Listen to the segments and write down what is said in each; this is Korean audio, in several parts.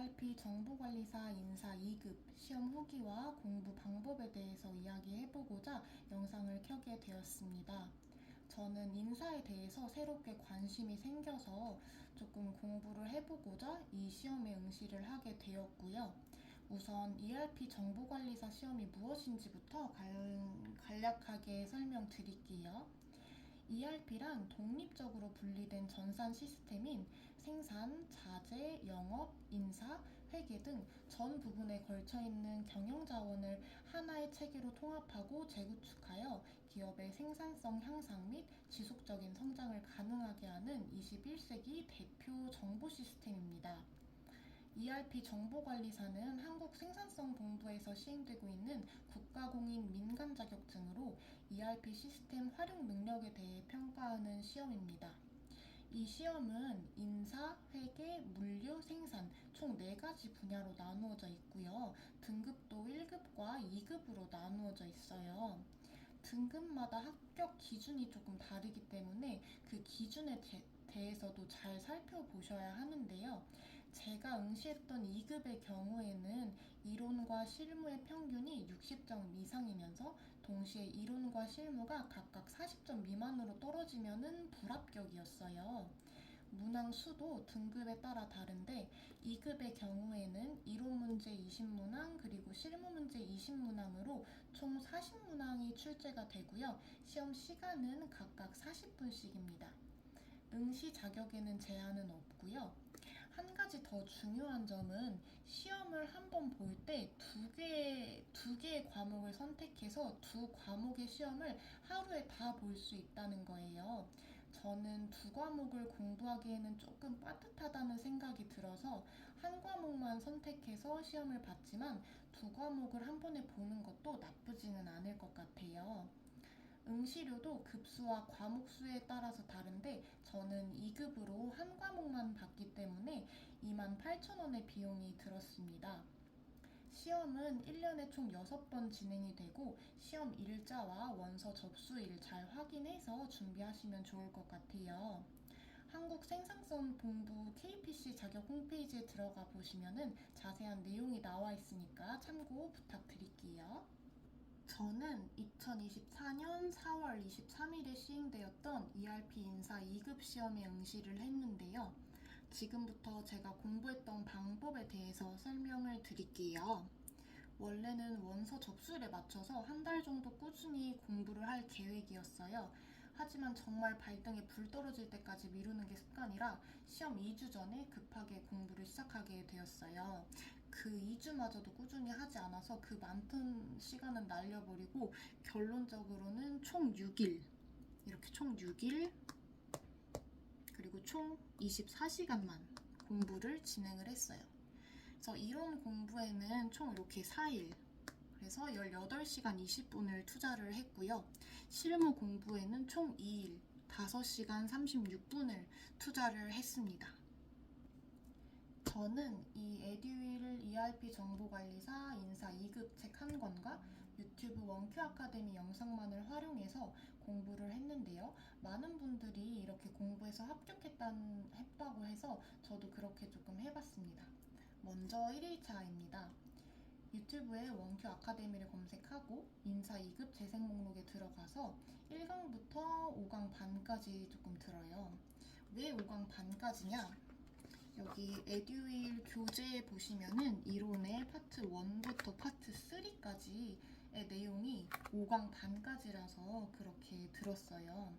ERP 정보관리사 인사 2급 시험 후기와 공부 방법에 대해서 이야기해보고자 영상을 켜게 되었습니다. 저는 인사에 대해서 새롭게 관심이 생겨서 조금 공부를 해보고자 이 시험에 응시를 하게 되었고요. 우선 ERP 정보관리사 시험이 무엇인지부터 간략하게 설명드릴게요. ERP란 독립적으로 분리된 전산 시스템인 생산, 자재, 영업, 인사, 회계 등 전 부분에 걸쳐 있는 경영 자원을 하나의 체계로 통합하고 재구축하여 기업의 생산성 향상 및 지속적인 성장을 가능하게 하는 21세기 대표 정보 시스템입니다. ERP 정보관리사는 한국생산성본부에서 시행되고 있는 국가공인 민간 자격증으로 ERP 시스템 활용 능력에 대해 평가하는 시험입니다. 이 시험은 인사, 회계, 물류, 생산 총 4가지 분야로 나누어져 있고요. 등급도 1급과 2급으로 나누어져 있어요. 등급마다 합격 기준이 조금 다르기 때문에 그 기준에 대해서도 잘 살펴보셔야 하는데요. 제가 응시했던 2급의 경우에는 이론과 실무의 평균이 60점 이상이면서 동시에 이론과 실무가 각각 40점 미만으로 떨어지면은 불합격이었어요. 문항 수도 등급에 따라 다른데 2급의 경우에는 이론 문제 20문항 그리고 실무 문제 20문항으로 총 40문항이 출제가 되고요. 시험 시간은 각각 40분씩입니다. 응시 자격에는 제한은 없고요. 한 가지 더 중요한 점은 시험을 한 번 볼 때 두 개의 과목을 선택해서 두 과목의 시험을 하루에 다 볼 수 있다는 거예요. 저는 두 과목을 공부하기에는 조금 빠듯하다는 생각이 들어서 한 과목만 선택해서 시험을 봤지만 두 과목을 한 번에 보는 것도 나쁘지는 않을 것 같아요. 응시료도 급수와 과목 수에 따라서 다른데 저는 2급으로 한 과목만 봤기 때문에 28,000원의 비용이 들었습니다. 시험은 1년에 총 6번 진행이 되고 시험 일자와 원서 접수일 잘 확인해서 준비하시면 좋을 것 같아요. 한국생산성본부 KPC 자격 홈페이지에 들어가 보시면 자세한 내용이 나와 있으니까 참고 부탁드릴게요. 저는 2024년 4월 23일에 시행되었던 ERP 인사 2급 시험에 응시를 했는데요. 지금부터 제가 공부했던 방법에 대해서 설명을 드릴게요. 원래는 원서 접수일에 맞춰서 한 달 정도 꾸준히 공부를 할 계획이었어요. 하지만 정말 발등에 불 떨어질 때까지 미루는 게 습관이라 시험 2주 전에 급하게 공부를 시작하게 되었어요. 그 2주마저도 꾸준히 하지 않아서 그 많던 시간은 날려버리고 결론적으로는 총 6일, 이렇게 총 6일 그리고 총 24시간만 공부를 진행을 했어요. 그래서 이론 공부에는 총 이렇게 4일, 그래서 18시간 20분을 투자를 했고요. 실무 공부에는 총 2일, 5시간 36분을 투자를 했습니다. 저는 이 에듀윌 ERP 정보관리사 인사 2급 책 한 권과 유튜브 원큐 아카데미 영상만을 활용해서 공부를 했는데요. 많은 분들이 이렇게 공부해서 합격했다고 해서 저도 그렇게 조금 해봤습니다. 먼저 1일차입니다. 유튜브에 원큐 아카데미를 검색하고 인사 2급 재생 목록에 들어가서 1강부터 5강 반까지 조금 들어요. 왜 5강 반까지냐? 여기 에듀윌 교재에 보시면은 이론의 파트 1부터 파트 3까지의 내용이 5강 반까지라서 그렇게 들었어요.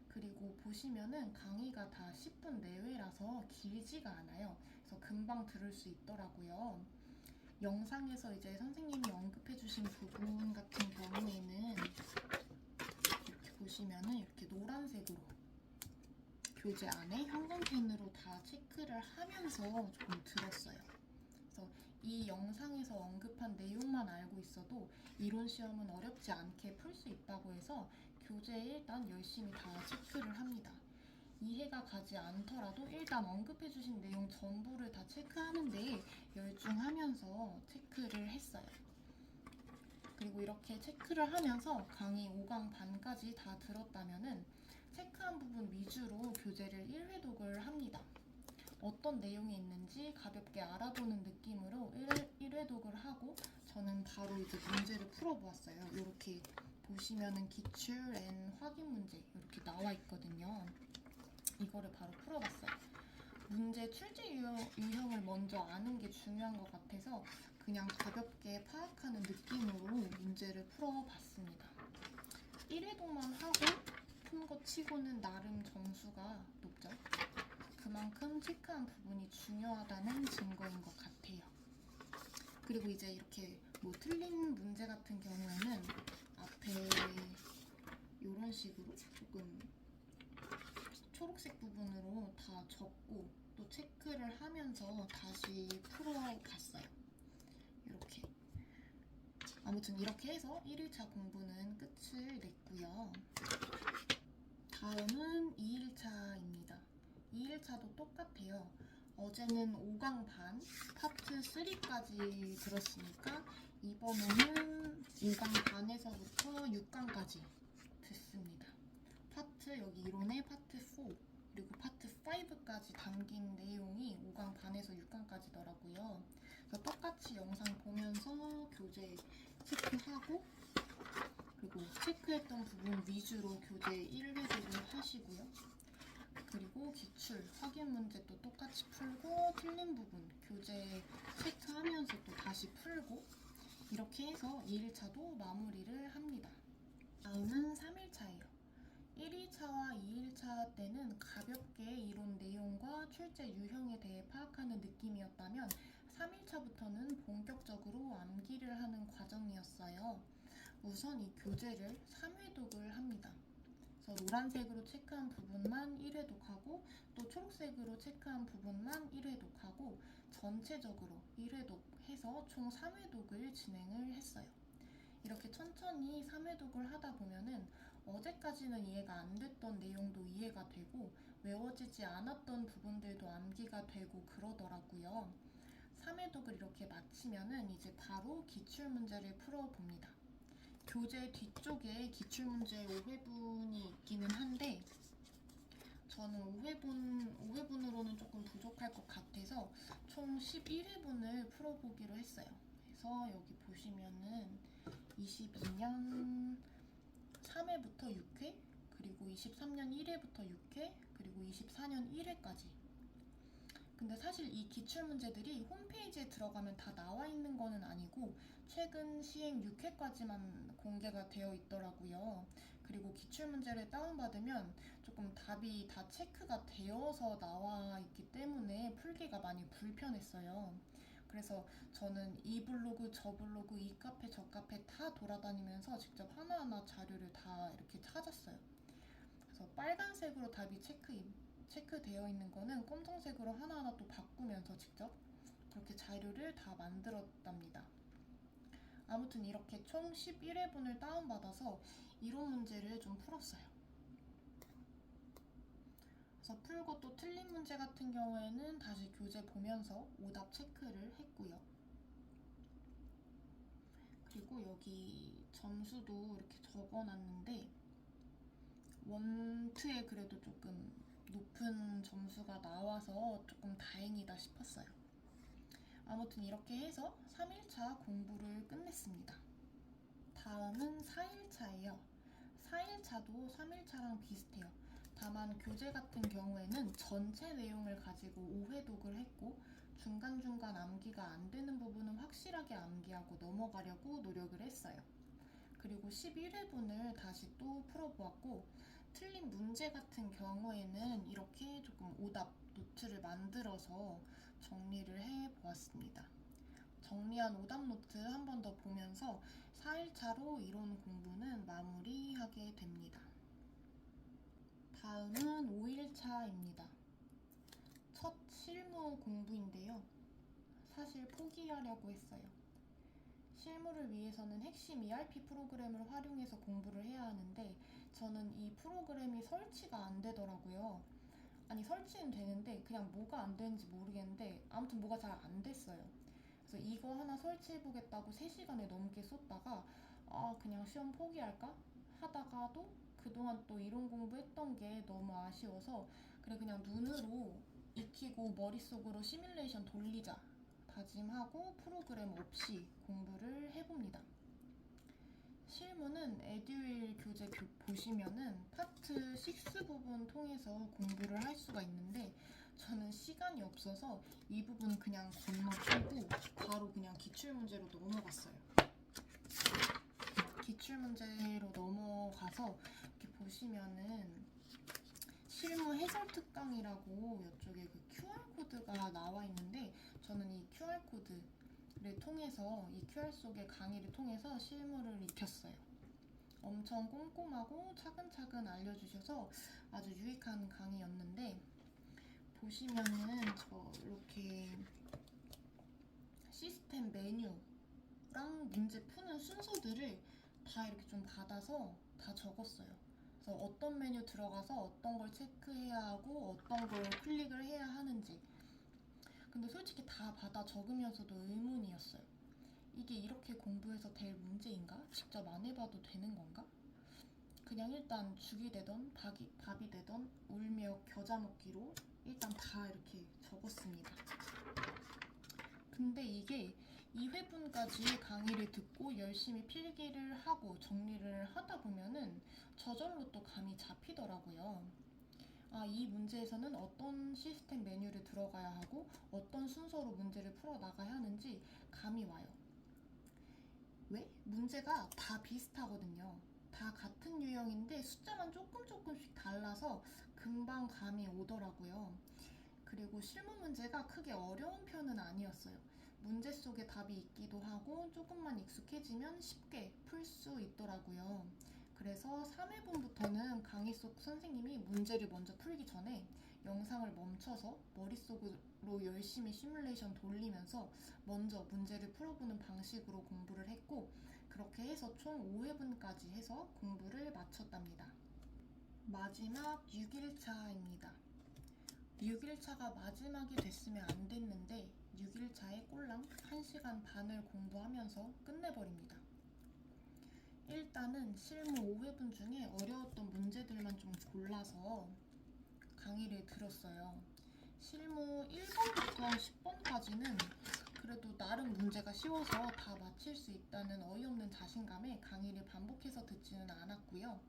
그리고 보시면은 강의가 다 10분 내외라서 길지가 않아요. 그래서 금방 들을 수 있더라고요. 영상에서 이제 선생님이 언급해주신 부분 같은 경우에는 이렇게 보시면은 이렇게 노란색으로 교재 안에 형광펜으로 다 체크를 하면서 조금 들었어요. 그래서 이 영상에서 언급한 내용만 알고 있어도 이론 시험은 어렵지 않게 풀 수 있다고 해서 교재에 일단 열심히 다 체크를 합니다. 이해가 가지 않더라도 일단 언급해주신 내용 전부를 다 체크하는데 열중하면서 체크를 했어요. 그리고 이렇게 체크를 하면서 강의 5강 반까지 다 들었다면은 체크한 부분 위주로 교재를 1회독을 합니다. 어떤 내용이 있는지 가볍게 알아보는 느낌으로 1회 독을 하고 저는 바로 이제 문제를 풀어보았어요. 이렇게 보시면은 기출 앤 확인 문제 이렇게 나와 있거든요. 이거를 바로 풀어봤어요. 문제 출제 유형을 먼저 아는 게 중요한 것 같아서 그냥 가볍게 파악하는 느낌으로 문제를 풀어봤습니다. 1회독만 하고 푼 것 치고는 나름 점수가 높죠. 그만큼 체크한 부분이 중요하다는 증거인 것 같아요. 그리고 이제 이렇게 뭐 틀린 문제 같은 경우에는 앞에 이런 식으로 조금 초록색 부분으로 다 적고 또 체크를 하면서 다시 풀어봤어요. 이렇게. 아무튼 이렇게 해서 1일차 공부는 끝을 냈고요. 다음은 2일차입니다. 2일차도 똑같아요. 어제는 5강 반, 파트 3까지 들었으니까 이번에는 5강 반에서부터 6강까지 듣습니다. 파트 여기 이론의 파트 4 그리고 파트 5까지 담긴 내용이 5강 반에서 6강까지더라고요. 그래서 똑같이 영상 보면서 교재 체크하고 그리고 체크했던 부분 위주로 교재 1회독을 하시고요. 그리고 기출, 확인 문제도 똑같이 풀고 틀린 부분 교재 체크하면서 또 다시 풀고 이렇게 해서 2일차도 마무리를 합니다. 다음은 3일차예요. 1일차와 2일차 때는 가볍게 이론 내용과 출제 유형에 대해 파악하는 느낌이었다면 3일차부터는 본격적으로 암기를 하는 과정이었어요. 우선 이 교재를 3회독을 합니다. 그래서 노란색으로 체크한 부분만 1회독하고 또 초록색으로 체크한 부분만 1회독하고 전체적으로 1회독 해서 총 3회독을 진행을 했어요. 이렇게 천천히 3회독을 하다 보면은 어제까지는 이해가 안 됐던 내용도 이해가 되고 외워지지 않았던 부분들도 암기가 되고 그러더라고요. 3회독을 이렇게 마치면은 이제 바로 기출문제를 풀어봅니다. 교재 뒤쪽에 기출문제 5회분이 있기는 한데 저는 5회분으로는 조금 부족할 것 같아서 총 11회분을 풀어보기로 했어요. 그래서 여기 보시면은 22년 3회부터 6회, 그리고 23년 1회부터 6회, 그리고 24년 1회까지. 근데 사실 이 기출문제들이 홈페이지에 들어가면 다 나와 있는 거는 아니고 최근 시행 6회까지만 공개가 되어 있더라고요. 그리고 기출문제를 다운받으면 조금 답이 다 체크가 되어서 나와 있기 때문에 풀기가 많이 불편했어요. 그래서 저는 이 블로그, 저 블로그, 이 카페, 저 카페 다 돌아다니면서 직접 하나하나 자료를 다 이렇게 찾았어요. 그래서 빨간색으로 답이 체크되어 있는 거는 검정색으로 하나하나 또 바꾸면서 직접 그렇게 자료를 다 만들었답니다. 아무튼 이렇게 총 11회분을 다운받아서 이론 문제를 좀 풀었어요. 그래서 풀고 또 틀린 문제 같은 경우에는 다시 교재 보면서 오답 체크를 했고요. 그리고 여기 점수도 이렇게 적어놨는데 원투에 그래도 조금 높은 점수가 나와서 조금 다행이다 싶었어요. 아무튼 이렇게 해서 3일차 공부를 끝냈습니다. 다음은 4일차예요. 4일차도 3일차랑 비슷해요. 다만 교재 같은 경우에는 전체 내용을 가지고 5회독을 했고 중간중간 암기가 안 되는 부분은 확실하게 암기하고 넘어가려고 노력을 했어요. 그리고 11회분을 다시 또 풀어보았고 틀린 문제 같은 경우에는 이렇게 조금 오답 노트를 만들어서 정리를 해보았습니다. 정리한 오답 노트 한 번 더 보면서 4일차로 이론 공부는 마무리하게 됩니다. 다음은 5일차입니다. 첫 실무 공부인데요. 사실 포기하려고 했어요. 실무를 위해서는 핵심 ERP 프로그램을 활용해서 공부를 해야 하는데 저는 이 프로그램이 설치가 안 되더라고요. 아니 설치는 되는데 그냥 뭐가 안 되는지 모르겠는데 아무튼 뭐가 잘 안 됐어요. 그래서 이거 하나 설치해보겠다고 3시간을 넘게 쏟다가 그냥 시험 포기할까? 하다가도 그동안 또 이론 공부했던 게 너무 아쉬워서 그래 그냥 눈으로 익히고 머릿속으로 시뮬레이션 돌리자 다짐하고 프로그램 없이 공부를 해봅니다. 실무는 에듀윌 교재 보시면은 파트 6 부분 통해서 공부를 할 수가 있는데 저는 시간이 없어서 이 부분 그냥 건너뛰고 바로 그냥 기출문제로 넘어갔어요. 기출문제로 넘어가서 이렇게 보시면은 실무 해설 특강이라고 이쪽에 그 QR코드가 나와 있는데 저는 이 QR코드를 통해서 이 QR 속의 강의를 통해서 실무를 익혔어요. 엄청 꼼꼼하고 차근차근 알려주셔서 아주 유익한 강의였는데 보시면은 저 이렇게 시스템 메뉴랑 문제 푸는 순서들을 다 이렇게 좀 받아서 다 적었어요. 그래서 어떤 메뉴 들어가서 어떤 걸 체크해야 하고 어떤 걸 클릭을 해야 하는지. 근데 솔직히 다 받아 적으면서도 의문이었어요. 이게 이렇게 공부해서 될 문제인가? 직접 안 해봐도 되는 건가? 그냥 일단 죽이 되던 밥이 되던 울며 겨자 먹기로 일단 다 이렇게 적었습니다. 근데 이게 2회분까지 강의를 듣고 열심히 필기를 하고 정리를 하다 보면은 저절로 또 감이 잡히더라고요. 아, 이 문제에서는 어떤 시스템 메뉴를 들어가야 하고 어떤 순서로 문제를 풀어 나가야 하는지 감이 와요. 왜? 문제가 다 비슷하거든요. 다 같은 유형인데 숫자만 조금씩 달라서 금방 감이 오더라고요. 그리고 실무 문제가 크게 어려운 편은 아니었어요. 문제 속에 답이 있기도 하고 조금만 익숙해지면 쉽게 풀 수 있더라고요. 그래서 3회분부터는 강의 속 선생님이 문제를 먼저 풀기 전에 영상을 멈춰서 머릿속으로 열심히 시뮬레이션 돌리면서 먼저 문제를 풀어보는 방식으로 공부를 했고 그렇게 해서 총 5회분까지 해서 공부를 마쳤답니다. 마지막 6일차입니다. 6일차가 마지막이 됐으면 안 됐는데 6일차에 꼴랑 1시간 반을 공부하면서 끝내버립니다. 일단은 실무 5회분 중에 어려웠던 문제들만 좀 골라서 강의를 들었어요. 실무 1번부터 10번까지는 그래도 나름 문제가 쉬워서 다 맞힐 수 있다는 어이없는 자신감에 강의를 반복해서 듣지는 않았고요.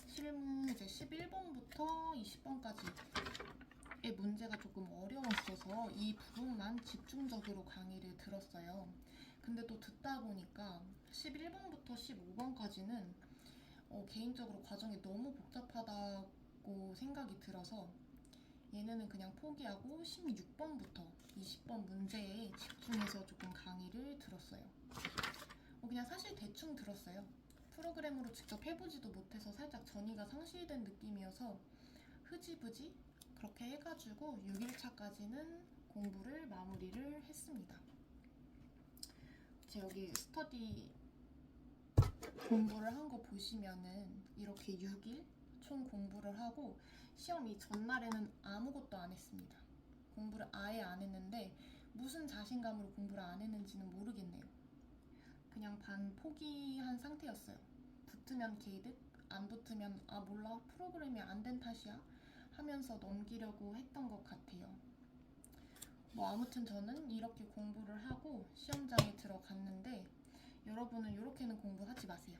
실무 이제 11번부터 20번까지의 문제가 조금 어려웠어서 이 부분만 집중적으로 강의를 들었어요. 근데 또 듣다 보니까 11번부터 15번까지는 개인적으로 과정이 너무 복잡하다고 생각이 들어서 얘네는 그냥 포기하고 16번부터 20번 문제에 집중해서 조금 강의를 들었어요. 그냥 사실 대충 들었어요. 프로그램으로 직접 해보지도 못해서 살짝 전이가 상실된 느낌이어서 흐지부지 그렇게 해가지고 6일차까지는 공부를 마무리를 했습니다. 여기 스터디 공부를 한 거 보시면은 이렇게 6일 총 공부를 하고 시험 이 전날에는 아무것도 안 했습니다. 공부를 아예 안 했는데 무슨 자신감으로 공부를 안 했는지는 모르겠네요. 그냥 반 포기한 상태였어요. 붙으면 게이득, 안 붙으면 아 몰라 프로그램이 안 된 탓이야 하면서 넘기려고 했던 것 같아요. 아무튼 저는 이렇게 공부를 하고 시험장에 들어갔는데 여러분은 이렇게는 공부하지 마세요.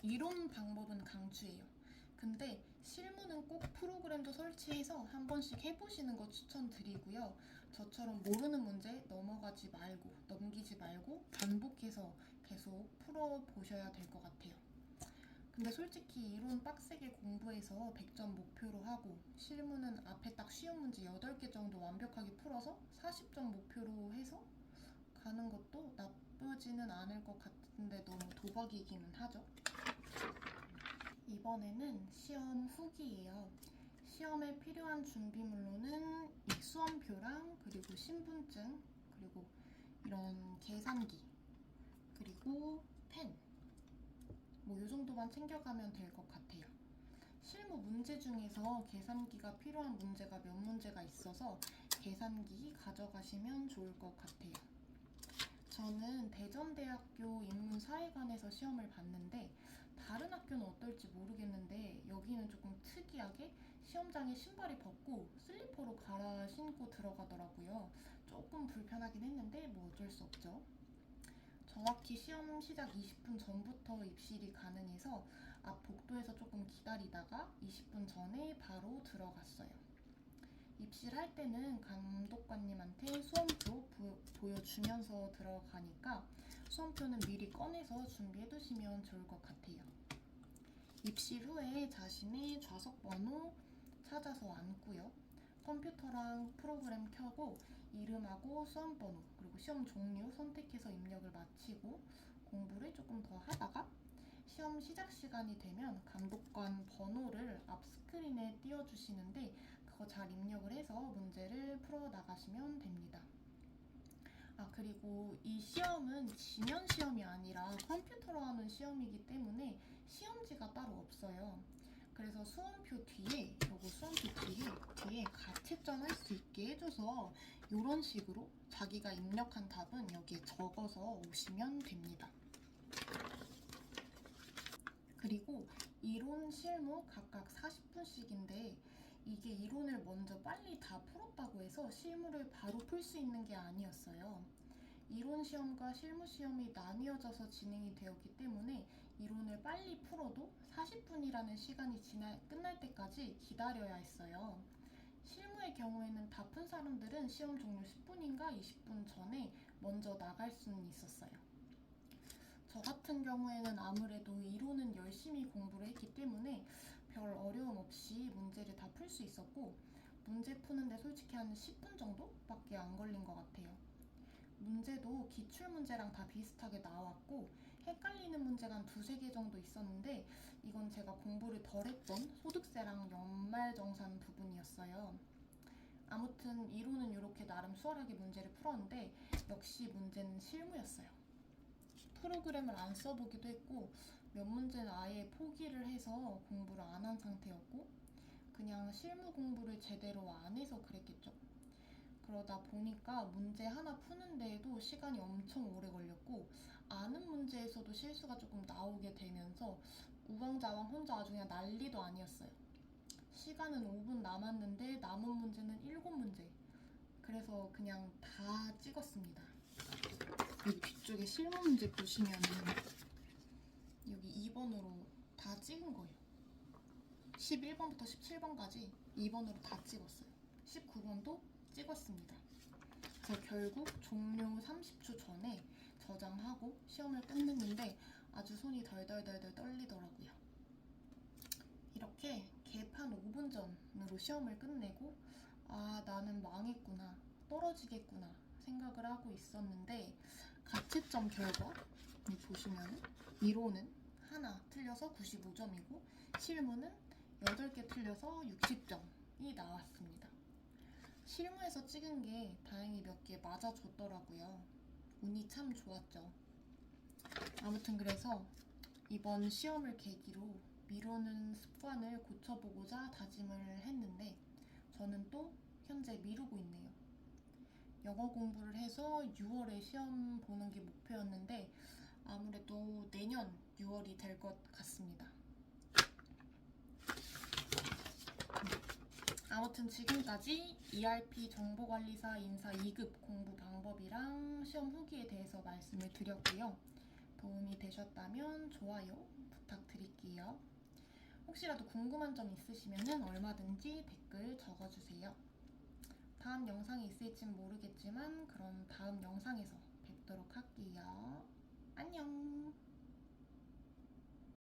이론 방법은 강추해요. 근데 실무는 꼭 프로그램도 설치해서 한 번씩 해보시는 거 추천드리고요. 저처럼 모르는 문제 넘기지 말고 반복해서 계속 풀어보셔야 될 것 같아요. 근데 솔직히 이론 빡세게 공부해서 100점 목표로 하고 실무는 앞에 딱 쉬운 문제 8개 정도 완벽하게 풀어서 40점 목표로 해서 가는 것도 나쁘지는 않을 것 같은데 너무 도박이기는 하죠. 이번에는 시험 후기예요. 시험에 필요한 준비물로는 수험표랑 그리고 신분증 그리고 이런 계산기 그리고 펜 이 정도만 챙겨가면 될 것 같아요. 실무 문제 중에서 계산기가 필요한 문제가 몇 문제가 있어서 계산기 가져가시면 좋을 것 같아요. 저는 대전대학교 인문사회관에서 시험을 봤는데 다른 학교는 어떨지 모르겠는데 여기는 조금 특이하게 시험장에 신발이 벗고 슬리퍼로 갈아 신고 들어가더라고요. 조금 불편하긴 했는데 뭐 어쩔 수 없죠. 정확히 시험 시작 20분 전부터 입실이 가능해서 앞 복도에서 조금 기다리다가 20분 전에 바로 들어갔어요. 입실할 때는 감독관님한테 수험표 보여주면서 들어가니까 수험표는 미리 꺼내서 준비해 두시면 좋을 것 같아요. 입실 후에 자신의 좌석 번호 찾아서 앉고요. 컴퓨터랑 프로그램 켜고 이름하고 수험 번호 그리고 시험 종류 선택해서 입력을 마치고 공부를 조금 더 하다가 시험 시작 시간이 되면 감독관 번호를 앞 스크린에 띄워주시는데 그거 잘 입력을 해서 문제를 풀어 나가시면 됩니다. 그리고 이 시험은 지면 시험이 아니라 컴퓨터로 하는 시험이기 때문에 시험지가 따로 없어요. 그래서 수험표 뒤에, 요거 수험표 뒤에 가채점 할 수 있게 해줘서 이런 식으로 자기가 입력한 답은 여기에 적어서 오시면 됩니다. 그리고 이론, 실무 각각 40분씩인데 이게 이론을 먼저 빨리 다 풀었다고 해서 실무를 바로 풀 수 있는 게 아니었어요. 이론 시험과 실무 시험이 나뉘어져서 진행이 되었기 때문에 이론을 빨리 풀어도 40분이라는 시간이 끝날 때까지 기다려야 했어요. 실무의 경우에는 다 푼 사람들은 시험 종료 10분인가 20분 전에 먼저 나갈 수는 있었어요. 저 같은 경우에는 아무래도 이론은 열심히 공부를 했기 때문에 별 어려움 없이 문제를 다 풀 수 있었고 문제 푸는데 솔직히 한 10분 정도밖에 안 걸린 것 같아요. 문제도 기출문제랑 다 비슷하게 나왔고 헷갈리는 문제가 한 두세 개 정도 있었는데 이건 제가 공부를 덜 했던 소득세랑 연말정산 부분이었어요. 아무튼 이론은 이렇게 나름 수월하게 문제를 풀었는데 역시 문제는 실무였어요. 프로그램을 안 써보기도 했고 몇 문제는 아예 포기를 해서 공부를 안 한 상태였고 그냥 실무 공부를 제대로 안 해서 그랬겠죠. 그러다 보니까 문제 하나 푸는 데에도 시간이 엄청 오래 걸렸고 아는 문제에서도 실수가 조금 나오게 되면서 우왕좌왕 혼자 아주 그냥 난리도 아니었어요. 시간은 5분 남았는데 남은 문제는 7문제. 그래서 그냥 다 찍었습니다. 여기 뒤쪽에 실무 문제 보시면은 여기 2번으로 다 찍은 거예요. 11번부터 17번까지 2번으로 다 찍었어요. 19번도 찍었습니다. 그래서 결국 종료 30초 전에 저장하고 시험을 끝냈는데 아주 손이 덜덜덜덜 떨리더라고요. 이렇게 개판 5분 전으로 시험을 끝내고 나는 망했구나, 떨어지겠구나 생각을 하고 있었는데 가채점 결과 보시면 이론은 하나 틀려서 95점이고 실무는 8개 틀려서 60점이 나왔습니다. 실무에서 찍은 게 다행히 몇 개 맞아줬더라고요. 운이 참 좋았죠. 아무튼 그래서 이번 시험을 계기로 미루는 습관을 고쳐보고자 다짐을 했는데 저는 또 현재 미루고 있네요. 영어 공부를 해서 6월에 시험 보는 게 목표였는데 아무래도 내년 6월이 될 것 같습니다. 아무튼 지금까지 ERP 정보관리사 인사 2급 공부 방법이랑 시험 후기에 대해서 말씀을 드렸고요. 도움이 되셨다면 좋아요 부탁드릴게요. 혹시라도 궁금한 점 있으시면 얼마든지 댓글 적어주세요. 다음 영상이 있을진 모르겠지만 그럼 다음 영상에서 뵙도록 할게요. 안녕.